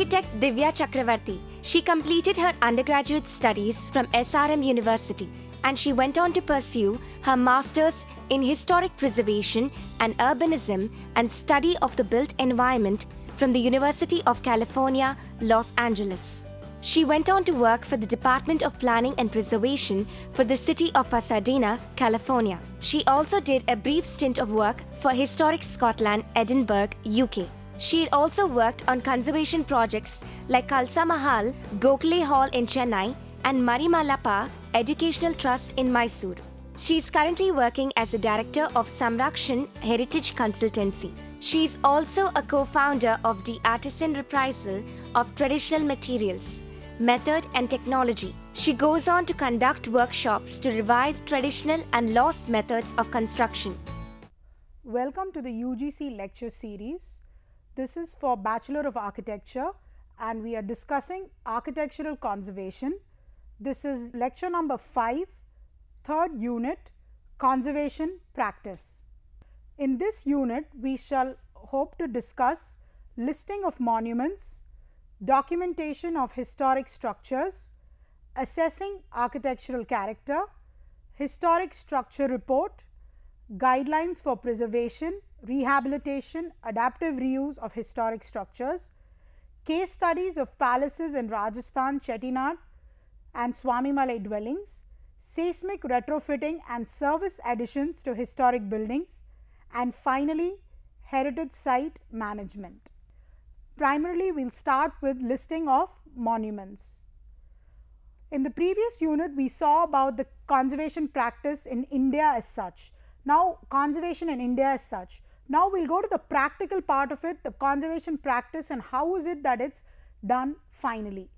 Architect Divya Chakravarti. She completed her undergraduate studies from SRM University and she went on to pursue her master's in historic preservation and urbanism and study of the built environment from the University of California, Los Angeles. She went on to work for the Department of Planning and Preservation for the city of Pasadena, California. She also did a brief stint of work for Historic Scotland, Edinburgh, UK. She also worked on conservation projects like Kalsa Mahal, Gokhale Hall in Chennai, and Marimalappa Educational Trust in Mysore. She is currently working as a director of Samrakshan Heritage Consultancy. She is also a co-founder of the Artisan Reprisal of Traditional Materials, Method and Technology. She goes on to conduct workshops to revive traditional and lost methods of construction. Welcome to the UGC lecture series. This is for Bachelor of Architecture and we are discussing architectural conservation. This is lecture number 5, third unit, Conservation Practice. In this unit, we shall hope to discuss listing of monuments, documentation of historic structures, assessing architectural character, historic structure report, guidelines for preservation, rehabilitation, adaptive reuse of historic structures, case studies of palaces in Rajasthan, Chettinad and Swamimalai dwellings, seismic retrofitting and service additions to historic buildings, and finally, heritage site management. Primarily, we will start with listing of monuments. In the previous unit, we saw about the conservation practice in India as such. Now, conservation in India as such. Now, we will go to the practical part of it, the conservation practice and how is it that it is done finally.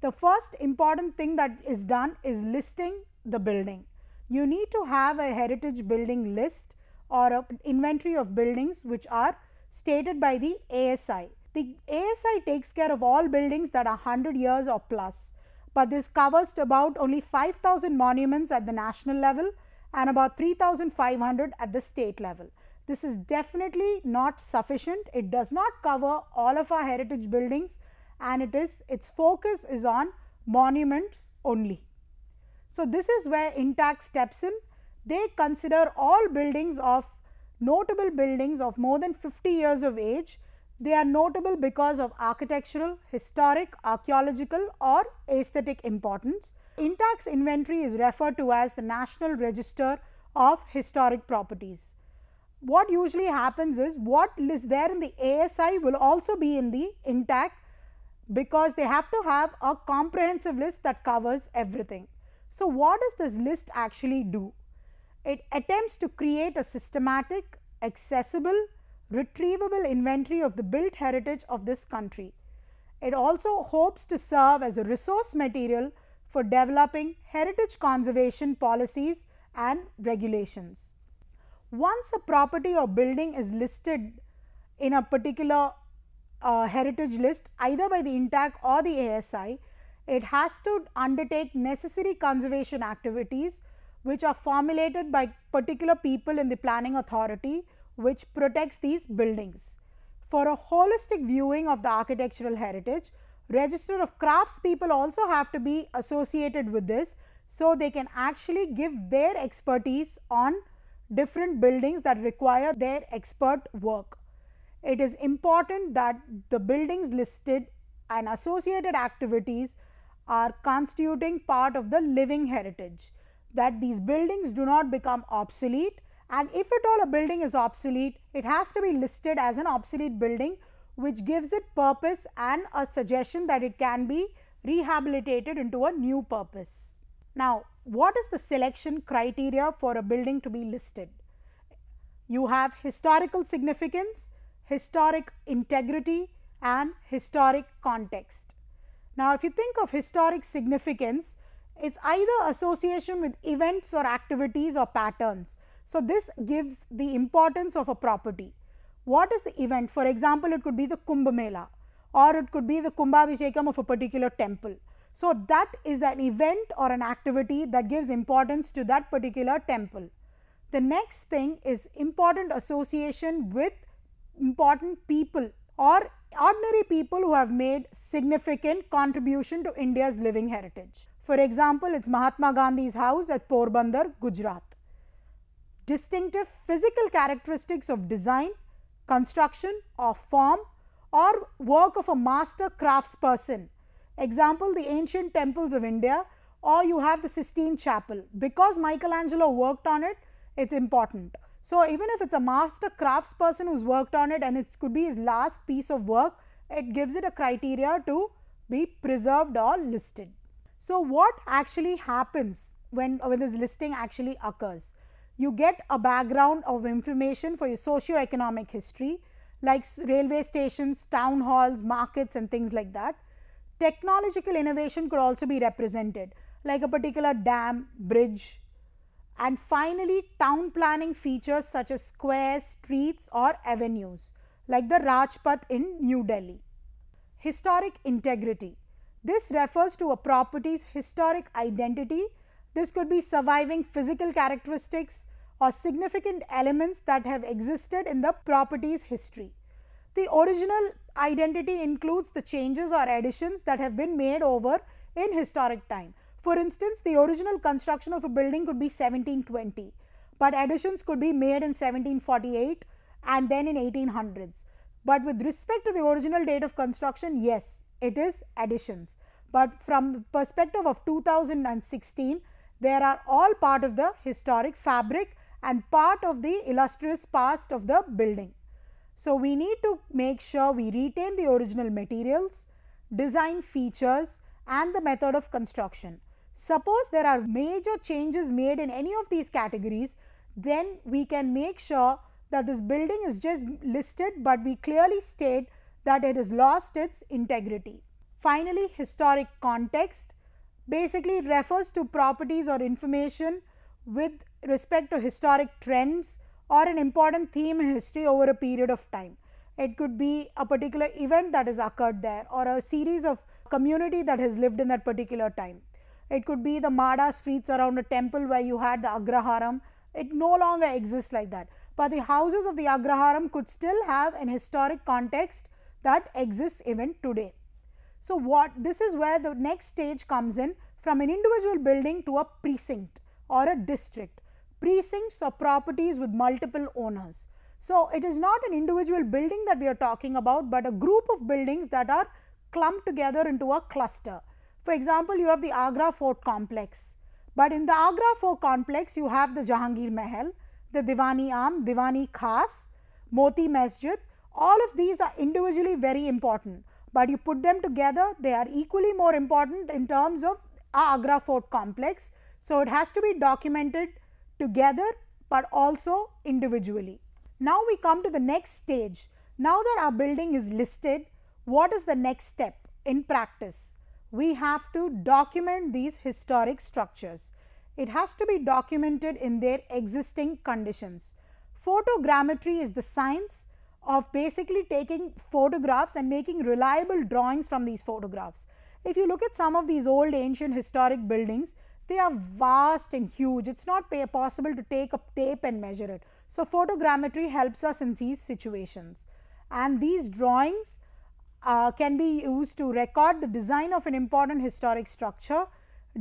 The first important thing that is done is listing the building. You need to have a heritage building list or an inventory of buildings which are stated by the ASI. The ASI takes care of all buildings that are 100 years or plus, but this covers about only 5,000 monuments at the national level and about 3,500 at the state level. This is definitely not sufficient. It does not cover all of our heritage buildings and its focus is on monuments only. So, this is where INTAC steps in. They consider all buildings of notable buildings of more than 50 years of age. They are notable because of architectural, historic, archaeological or aesthetic importance. INTAC's inventory is referred to as the National Register of Historic Properties. What usually happens is what is there in the ASI will also be in the INTAC because they have to have a comprehensive list that covers everything. So, what does this list actually do? It attempts to create a systematic, accessible, retrievable inventory of the built heritage of this country. It also hopes to serve as a resource material for developing heritage conservation policies and regulations. Once a property or building is listed in a particular heritage list either by the INTAC or the ASI, it has to undertake necessary conservation activities which are formulated by particular people in the planning authority which protects these buildings. For a holistic viewing of the architectural heritage, Register of Craftspeople also have to be associated with this, so they can actually give their expertise on different buildings that require their expert work. It is important that the buildings listed and associated activities are constituting part of the living heritage, that these buildings do not become obsolete, and if at all a building is obsolete, it has to be listed as an obsolete building which gives it purpose and a suggestion that it can be rehabilitated into a new purpose. Now, what is the selection criteria for a building to be listed? You have historical significance, historic integrity and historic context. Now, if you think of historic significance, it is either association with events or activities or patterns. So, this gives the importance of a property. What is the event? For example, it could be the Kumbh Mela or it could be the Kumbhabhishekam of a particular temple. So, that is an event or an activity that gives importance to that particular temple. The next thing is important association with important people or ordinary people who have made significant contribution to India's living heritage. For example, it's Mahatma Gandhi's house at Porbandar, Gujarat. Distinctive physical characteristics of design, construction, or form, or work of a master craftsperson. Example, the ancient temples of India, or you have the Sistine Chapel. Because Michelangelo worked on it, it's important. So even if it's a master craftsperson who's worked on it and it could be his last piece of work, it gives it a criteria to be preserved or listed. So what actually happens when this listing actually occurs? You get a background of information for your socio-economic history, like railway stations, town halls, markets and things like that. Technological innovation could also be represented, like a particular dam, bridge. And finally, town planning features such as squares, streets or avenues, like the Rajpath in New Delhi. Historic integrity. This refers to a property's historic identity. This could be surviving physical characteristics or significant elements that have existed in the property's history. The original identity includes the changes or additions that have been made over in historic time. For instance, the original construction of a building could be 1720, but additions could be made in 1748 and then in 1800s. But with respect to the original date of construction, yes, it is additions. But from the perspective of 2016, they are all part of the historic fabric and part of the illustrious past of the building. So we need to make sure we retain the original materials, design features and the method of construction. Suppose there are major changes made in any of these categories, then we can make sure that this building is just listed, but we clearly state that it has lost its integrity. Finally, historic context basically refers to properties or information with respect to historic trends or an important theme in history over a period of time. It could be a particular event that has occurred there or a series of community that has lived in that particular time. It could be the Mada streets around a temple where you had the Agraharam. It no longer exists like that. But the houses of the Agraharam could still have an historic context that exists even today. So this is where the next stage comes in, from an individual building to a precinct or a district. Precincts are properties with multiple owners. So it is not an individual building that we are talking about, but a group of buildings that are clumped together into a cluster. For example, you have the Agra Fort complex, but in the Agra Fort complex, you have the Jahangir Mahal, the Diwani Am, Diwani Khas, Moti Masjid. All of these are individually very important, but you put them together, they are equally more important in terms of Agra Fort complex. So it has to be documented together, but also individually. Now we come to the next stage. Now that our building is listed, what is the next step in practice? We have to document these historic structures. It has to be documented in their existing conditions. Photogrammetry is the science of basically taking photographs and making reliable drawings from these photographs. If you look at some of these old ancient historic buildings, they are vast and huge. It's not possible to take a tape and measure it. So photogrammetry helps us in these situations. And these drawings can be used to record the design of an important historic structure.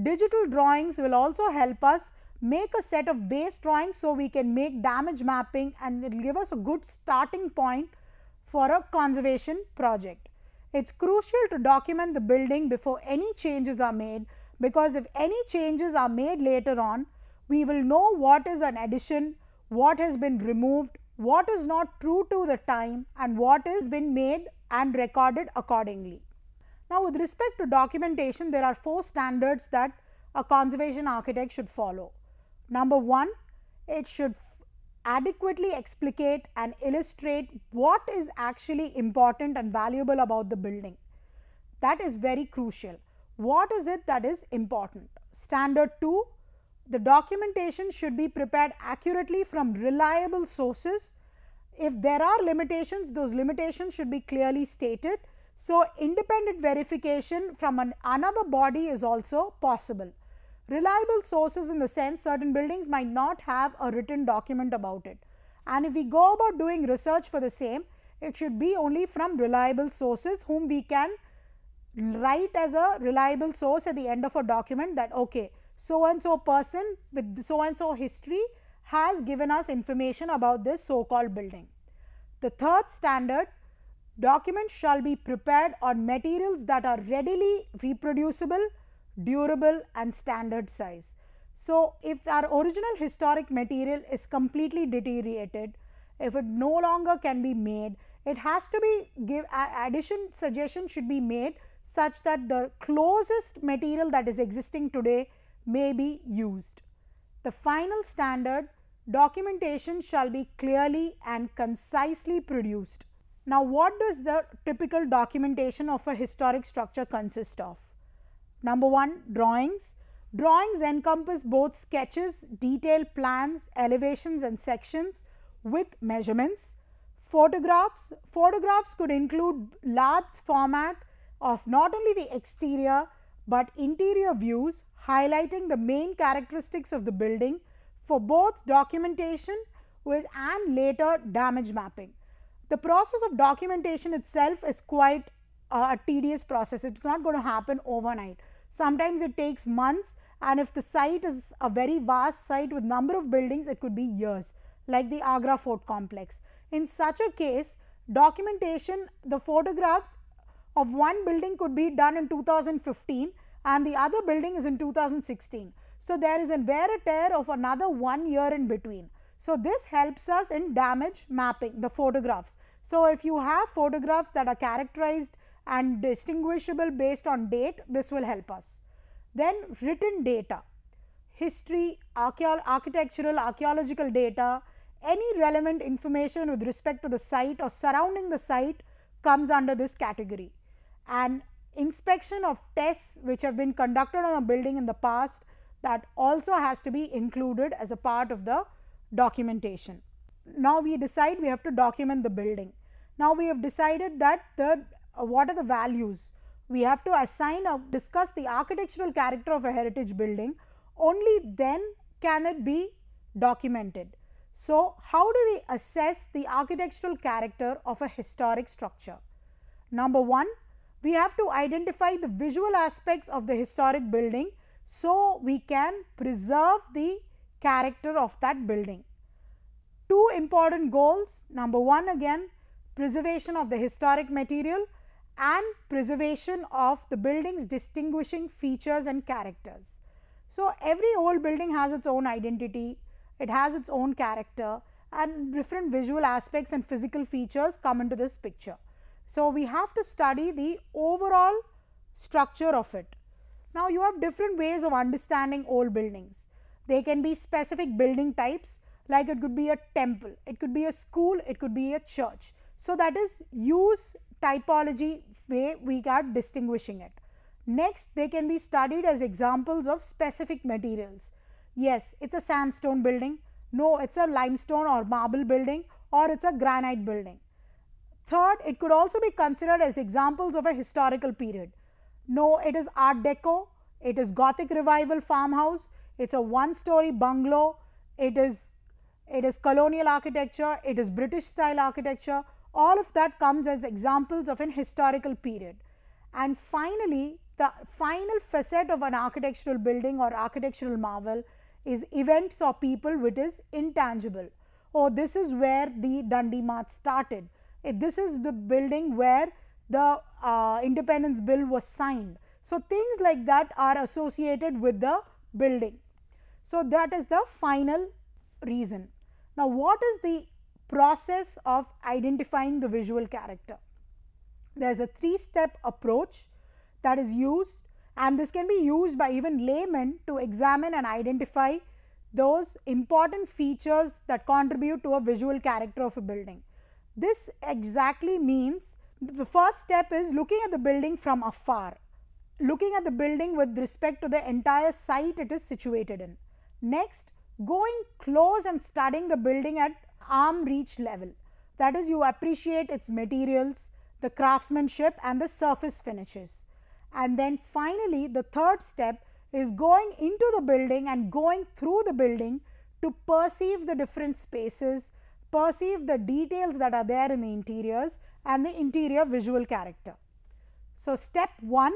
Digital drawings will also help us make a set of base drawings so we can make damage mapping, and it will give us a good starting point for a conservation project. It's crucial to document the building before any changes are made, because if any changes are made later on, we will know what is an addition, what has been removed, what is not true to the time, and what has been made and recorded accordingly. Now, with respect to documentation, there are 4 standards that a conservation architect should follow. Number 1, it should adequately explicate and illustrate what is actually important and valuable about the building. That is very crucial. What is it that is important? Standard 2, the documentation should be prepared accurately from reliable sources. If there are limitations, those limitations should be clearly stated. So independent verification from another body is also possible. Reliable sources in the sense certain buildings might not have a written document about it. And if we go about doing research for the same, it should be only from reliable sources whom we can write as a reliable source at the end of a document that okay, so and so person with so and so history has given us information about this so called building. The third standard, documents shall be prepared on materials that are readily reproducible, durable and standard size. So, if our original historic material is completely deteriorated, if it no longer can be made, it has to be suggestion should be made such that the closest material that is existing today may be used. The final standard, documentation shall be clearly and concisely produced. Now, what does the typical documentation of a historic structure consist of? Number one, drawings. Drawings encompass both sketches, detailed plans, elevations and sections with measurements. Photographs. Photographs could include large format of not only the exterior but interior views highlighting the main characteristics of the building for both documentation and later damage mapping. The process of documentation itself is quite a tedious process. It's not going to happen overnight. Sometimes it takes months, and if the site is a very vast site with number of buildings, it could be years, like the Agra Fort complex. In such a case, documentation, the photographs of one building could be done in 2015 and the other building is in 2016. So, there is a wear and tear of another 1 year in between. So, this helps us in damage mapping the photographs. So, if you have photographs that are characterized and distinguishable based on date, this will help us. Then written data, history, architectural, archaeological data, any relevant information with respect to the site or surrounding the site comes under this category. And inspection of tests which have been conducted on a building in the past, that also has to be included as a part of the documentation. Now, we decide we have to document the building. Now, we have decided that what are the values. We have to assign or discuss the architectural character of a heritage building. Only then can it be documented. So, how do we assess the architectural character of a historic structure? Number one, we have to identify the visual aspects of the historic building so we can preserve the character of that building. Two important goals. Number one, again, preservation of the historic material and preservation of the building's distinguishing features and characters. So, every old building has its own identity, it has its own character, and different visual aspects and physical features come into this picture. So, we have to study the overall structure of it. Now, you have different ways of understanding old buildings. They can be specific building types, like it could be a temple, it could be a school, it could be a church. So, that is use typology way we are distinguishing it. Next, they can be studied as examples of specific materials. Yes, it is a sandstone building, no, it is a limestone or marble building, or it is a granite building. Third, it could also be considered as examples of a historical period. No, it is Art Deco, it is Gothic Revival farmhouse, it is a one-story bungalow, it is colonial architecture, it is British style architecture. All of that comes as examples of an historical period. And finally, the final facet of an architectural building or architectural marvel is events or people which is intangible. Oh, this is where the Dundee March started. This is the building where the Independence Bill was signed. So, things like that are associated with the building. So, that is the final reason. Now, what is the process of identifying the visual character? There is a three-step approach that is used, and this can be used by even laymen to examine and identify those important features that contribute to a visual character of a building. This exactly means the first step is looking at the building from afar, looking at the building with respect to the entire site it is situated in. Next, going close and studying the building at arm reach level. That is, you appreciate its materials, the craftsmanship and the surface finishes. And then finally, the third step is going into the building and going through the building to perceive the different spaces, perceive the details that are there in the interiors and the interior visual character. So, step 1,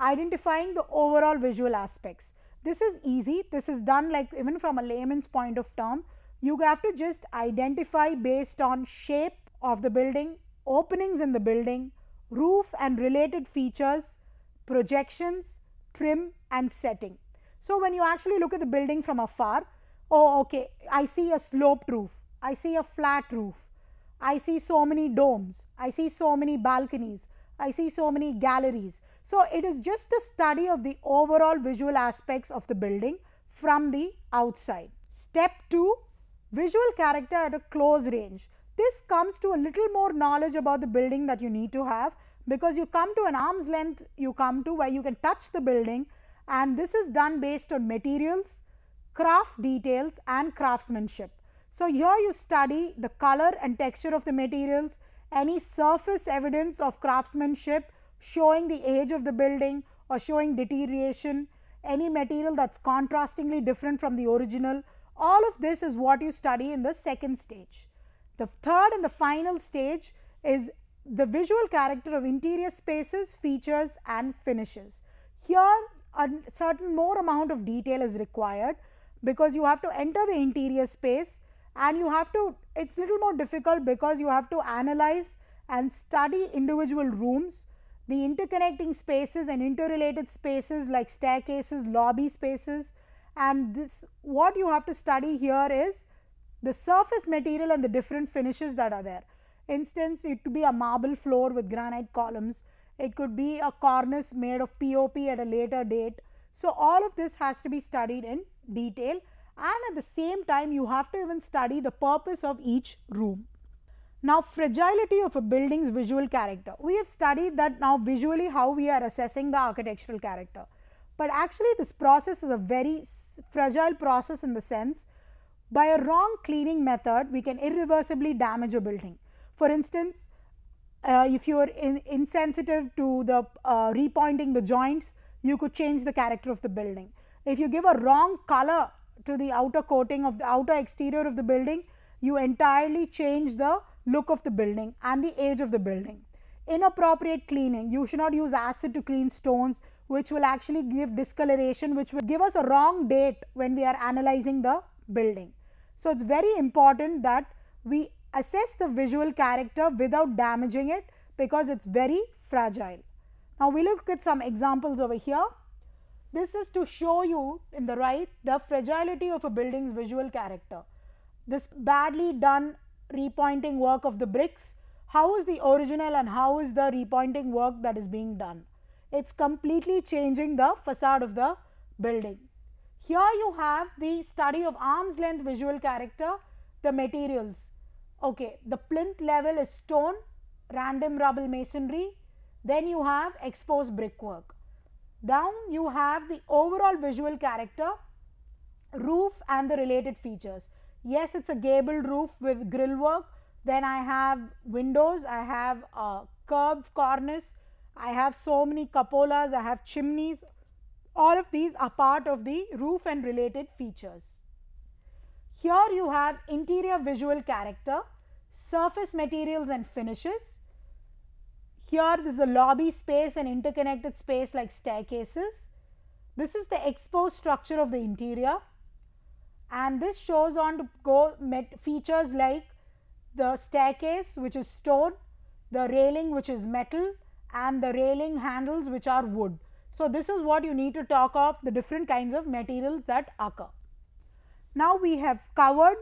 identifying the overall visual aspects. This is easy. This is done like even from a layman's point of term. You have to just identify based on shape of the building, openings in the building, roof and related features, projections, trim and setting. So, when you actually look at the building from afar, oh okay, I see a sloped roof, I see a flat roof, I see so many domes, I see so many balconies, I see so many galleries. So, it is just a study of the overall visual aspects of the building from the outside. Step 2, visual character at a close range. This comes to a little more knowledge about the building that you need to have, because you come to an arm's length, you come to where you can touch the building, and this is done based on materials, craft details and craftsmanship. So, here you study the color and texture of the materials, any surface evidence of craftsmanship showing the age of the building or showing deterioration, any material that's contrastingly different from the original. All of this is what you study in the second stage. The third and the final stage is the visual character of interior spaces, features and finishes. Here a certain more amount of detail is required, because you have to enter the interior space and you have to, it's little more difficult because you have to analyze and study individual rooms, the interconnecting spaces and interrelated spaces like staircases, lobby spaces, and this what you have to study here is the surface material and the different finishes that are there. Instance, it could be a marble floor with granite columns, it could be a cornice made of POP at a later date. So, all of this has to be studied in detail, and at the same time you have to even study the purpose of each room. Now, fragility of a building's visual character. We have studied that now visually how we are assessing the architectural character, but actually this process is a very fragile process in the sense, by a wrong cleaning method we can irreversibly damage a building. For instance, if you are insensitive to the repointing the joints, you could change the character of the building. If you give a wrong color to the outer coating of the outer exterior of the building, you entirely change the look of the building and the age of the building. Inappropriate cleaning, you should not use acid to clean stones, which will actually give discoloration, which will give us a wrong date when we are analyzing the building. So, it is very important that we assess the visual character without damaging it, because it is very fragile. Now, we look at some examples over here. This is to show you in the right the fragility of a building's visual character. This badly done repointing work of the bricks, how is the original and how is the repointing work that is being done? It is completely changing the facade of the building. Here you have the study of arm's length visual character, the materials. Okay, the plinth level is stone, random rubble masonry, then you have exposed brickwork. Down you have the overall visual character, roof and the related features. Yes, it is a gabled roof with grill work, then I have windows, I have a curved cornice, I have so many cupolas, I have chimneys. All of these are part of the roof and related features. Here you have interior visual character, surface materials and finishes. Here this is the lobby space and interconnected space like staircases. This is the exposed structure of the interior, and this shows on to go features like the staircase which is stone, the railing which is metal and the railing handles which are wood. So, this is what you need to talk of the different kinds of materials that occur. Now, we have covered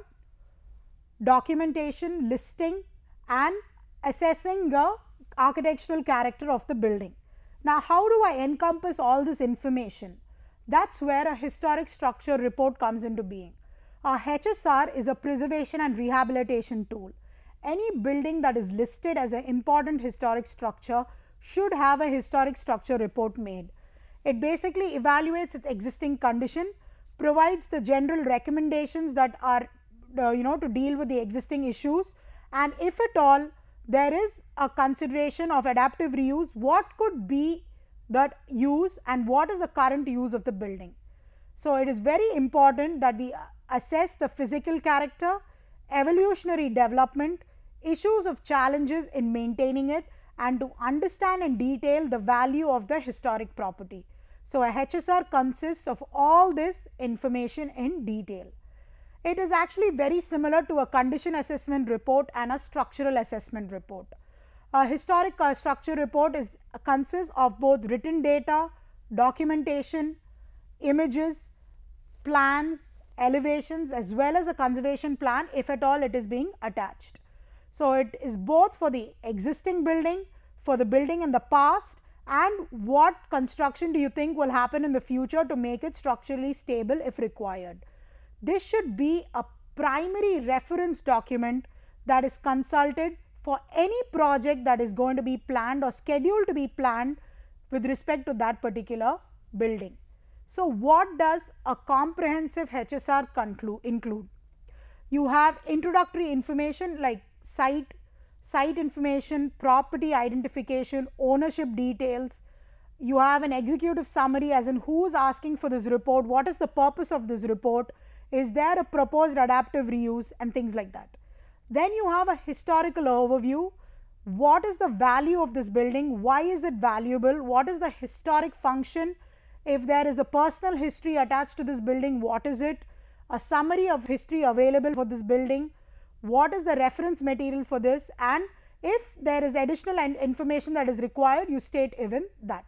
documentation, listing and assessing the architectural character of the building. Now, how do I encompass all this information? That is where a historic structure report comes into being. A HSR is a preservation and rehabilitation tool. Any building that is listed as an important historic structure should have a historic structure report made. It basically evaluates its existing condition, provides the general recommendations that are to deal with the existing issues, and if at all there is a consideration of adaptive reuse, what could be that use and what is the current use of the building. So, it is very important that we assess the physical character, evolutionary development, issues of challenges in maintaining it, and to understand in detail the value of the historic property. So, a HSR consists of all this information in detail. It is actually very similar to a condition assessment report and a structural assessment report. A historic structure report consists of both written data, documentation, images, plans, elevations, as well as a conservation plan if at all it is being attached. So, it is both for the existing building, for the building in the past, and what construction do you think will happen in the future to make it structurally stable if required. This should be a primary reference document that is consulted for any project that is going to be planned or scheduled to be planned with respect to that particular building. So, what does a comprehensive HSR include? You have introductory information like site information, property identification, ownership details. You have an executive summary as in who is asking for this report, what is the purpose of this report, is there a proposed adaptive reuse, and things like that. Then you have a historical overview. What is the value of this building? Why is it valuable? What is the historic function? If there is a personal history attached to this building, what is it? A summary of history available for this building. What is the reference material for this? And if there is additional information that is required, you state even that.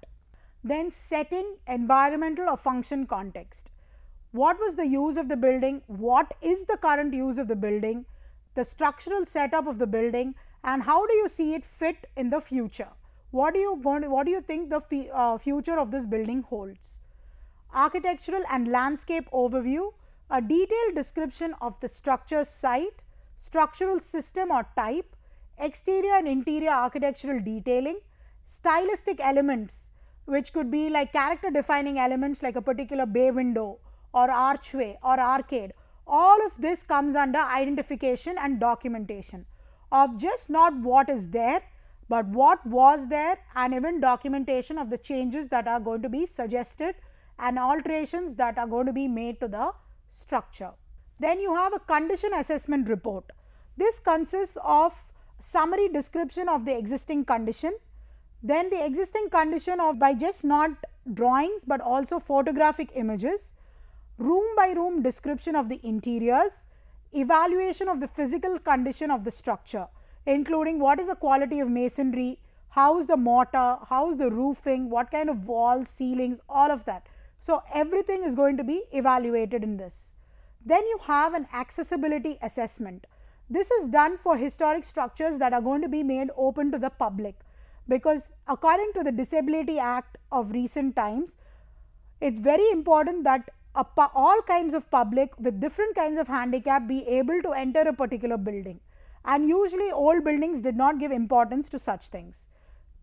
Then setting, environmental or function context. What was the use of the building? What is the current use of the building? The structural setup of the building, and how do you see it fit in the future? What do you think the future of this building holds? Architectural and landscape overview, a detailed description of the structure's site, structural system or type, exterior and interior architectural detailing, stylistic elements which could be like character defining elements like a particular bay window or archway or arcade. All of this comes under identification and documentation of just not what is there, but what was there, and even documentation of the changes that are going to be suggested and alterations that are going to be made to the structure. Then you have a condition assessment report. This consists of summary description of the existing condition, then the existing condition of by just not drawings but also photographic images, room by room description of the interiors, evaluation of the physical condition of the structure, including what is the quality of masonry, how is the mortar, how is the roofing, what kind of walls, ceilings, all of that. So, everything is going to be evaluated in this. Then you have an accessibility assessment. This is done for historic structures that are going to be made open to the public, because according to the Disability Act of recent times, it is very important that all kinds of public with different kinds of handicap be able to enter a particular building, and usually old buildings did not give importance to such things.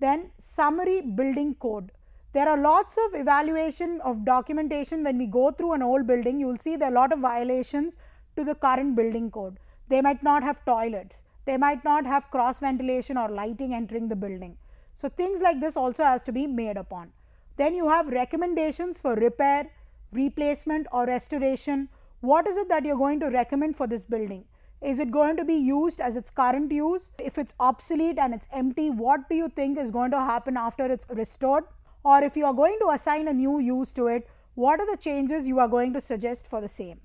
Then summary building code. There are lots of evaluation of documentation when we go through an old building. You will see there are a lot of violations to the current building code. They might not have toilets, they might not have cross ventilation or lighting entering the building. So, things like this also has to be made upon. Then you have recommendations for repair, replacement or restoration. What is it that you are going to recommend for this building? Is it going to be used as its current use? If it's obsolete and it's empty, what do you think is going to happen after it's restored? Or if you are going to assign a new use to it, what are the changes you are going to suggest for the same?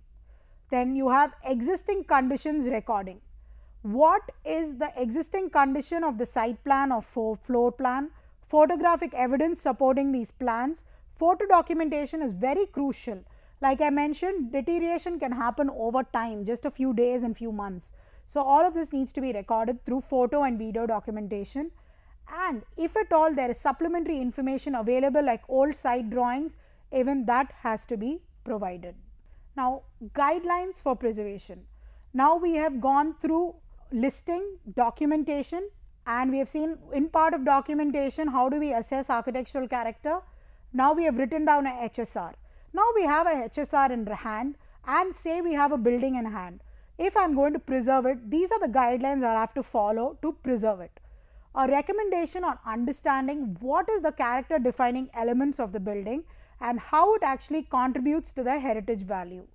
Then you have existing conditions recording. What is the existing condition of the site plan or floor plan? Photographic evidence supporting these plans. Photo documentation is very crucial. Like I mentioned, deterioration can happen over time, just a few days and few months. So, all of this needs to be recorded through photo and video documentation. And if at all there is supplementary information available like old site drawings, even that has to be provided. Now, guidelines for preservation. Now, we have gone through listing, documentation, and we have seen in part of documentation how do we assess architectural character. Now, we have written down a HSR. Now, we have a HSR in hand and say we have a building in hand. If I am going to preserve it, these are the guidelines I have to follow to preserve it. A recommendation on understanding what is the character defining elements of the building and how it actually contributes to the heritage value.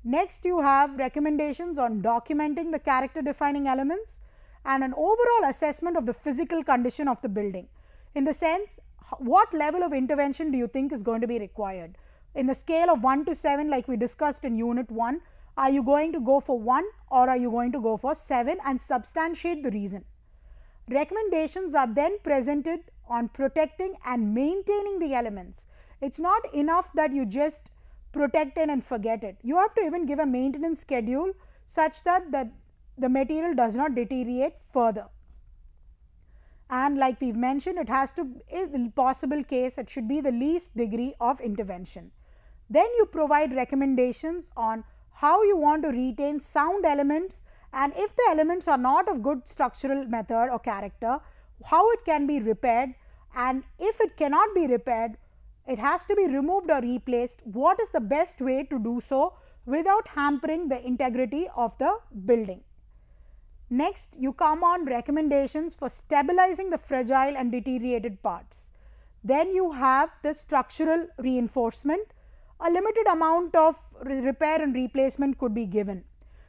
Next, you have recommendations on documenting the character defining elements and an overall assessment of the physical condition of the building. In the sense, what level of intervention do you think is going to be required? In the scale of 1 to 7, like we discussed in Unit 1, are you going to go for 1 or are you going to go for 7 and substantiate the reason? Recommendations are then presented on protecting and maintaining the elements. It's not enough that you just protect it and forget it. You have to even give a maintenance schedule such that the material does not deteriorate further. And like we've mentioned, it has to, in possible case, it should be the least degree of intervention. Then you provide recommendations on how you want to retain sound elements, and if the elements are not of good structural method or character, how it can be repaired, and if it cannot be repaired, it has to be removed or replaced. What is the best way to do so without hampering the integrity of the building? Next, you come on recommendations for stabilizing the fragile and deteriorated parts. Then you have the structural reinforcement. A limited amount of repair and replacement could be given.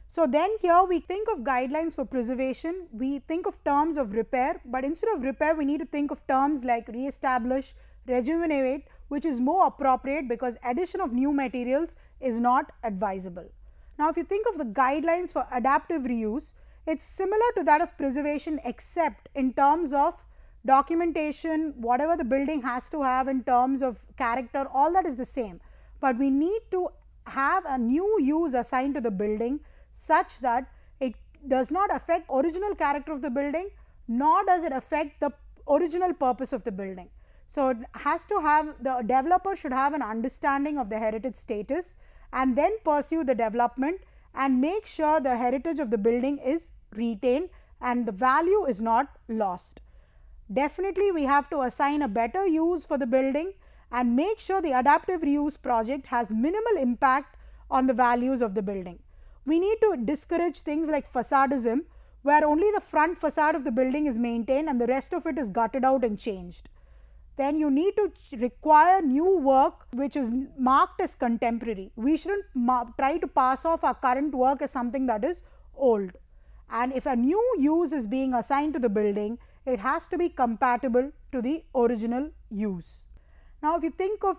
So then here we think of guidelines for preservation, we think of terms of repair, but instead of repair we need to think of terms like re-establish, rejuvenate, which is more appropriate because addition of new materials is not advisable. Now if you think of the guidelines for adaptive reuse, it's similar to that of preservation except in terms of documentation, whatever the building has to have in terms of character, all that is the same. But we need to have a new use assigned to the building such that it does not affect original character of the building, nor does it affect the original purpose of the building. So it has to have, the developer should have an understanding of the heritage status and then pursue the development and make sure the heritage of the building is retained and the value is not lost. Definitely we have to assign a better use for the building and make sure the adaptive reuse project has minimal impact on the values of the building. We need to discourage things like facadism, where only the front facade of the building is maintained and the rest of it is gutted out and changed. Then you need to require new work which is marked as contemporary. We shouldn't try to pass off our current work as something that is old. And if a new use is being assigned to the building, it has to be compatible to the original use. Now if you think of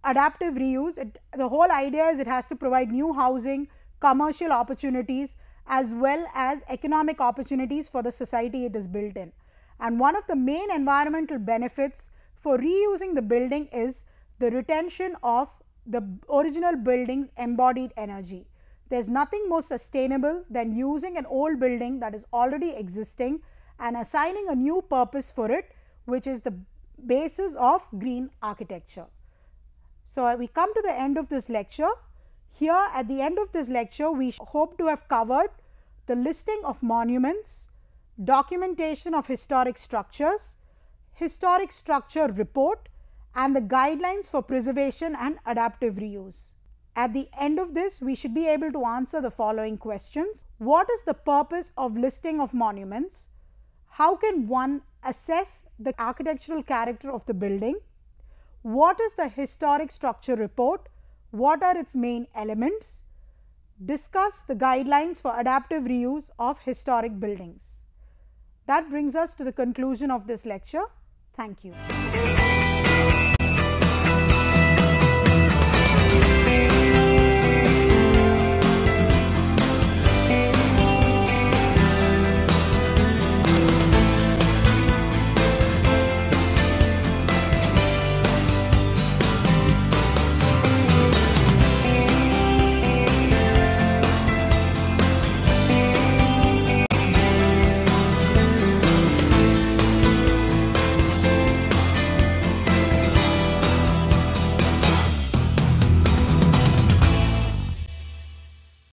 adaptive reuse, the whole idea is it has to provide new housing, commercial opportunities as well as economic opportunities for the society it is built in. And one of the main environmental benefits for reusing the building is the retention of the original building's embodied energy. There is nothing more sustainable than using an old building that is already existing and assigning a new purpose for it, which is the basis of green architecture. So we come to the end of this lecture. Here at the end of this lecture, we hope to have covered the listing of monuments, documentation of historic structures, historic structure report, and the guidelines for preservation and adaptive reuse. At the end of this, we should be able to answer the following questions. What is the purpose of listing of monuments? How can one assess the architectural character of the building? What is the historic structure report? What are its main elements? Discuss the guidelines for adaptive reuse of historic buildings. That brings us to the conclusion of this lecture. Thank you.